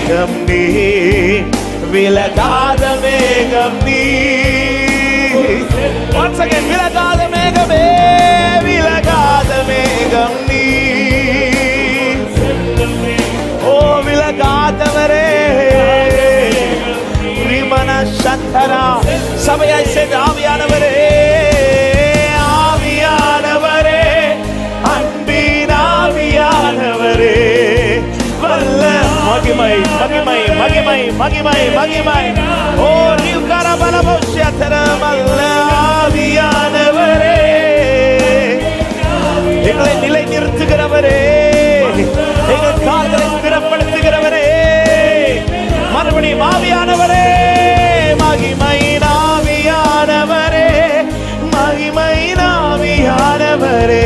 மேகம் நீ, விலகாத மேகம் நீ. Once again, விலகாத மேகமே, விலகாத மேகம் நீ. ஓ விலகாதவரே, ரிமன சந்தரா. சபையாய் சேர்ந்த ஆவியானவரே, ஆவியானவரே, அன்பின் ஆவியானவரே, வல்ல மகிமை மகிமை மகிமை மகிமை மகிமை. ஓ நீக்கர பலபோஷியதர வல்ல ஆவியானவரே, எங்களை நிலை நிறுத்துகிறவரே, எங்கள் கால்களை ஸ்திரப்படுத்துகிறவரே, மறுபடியும் ஆவியானவரே, மகிமை ஆவியானவரே, மகிமை ஆவியானவரே.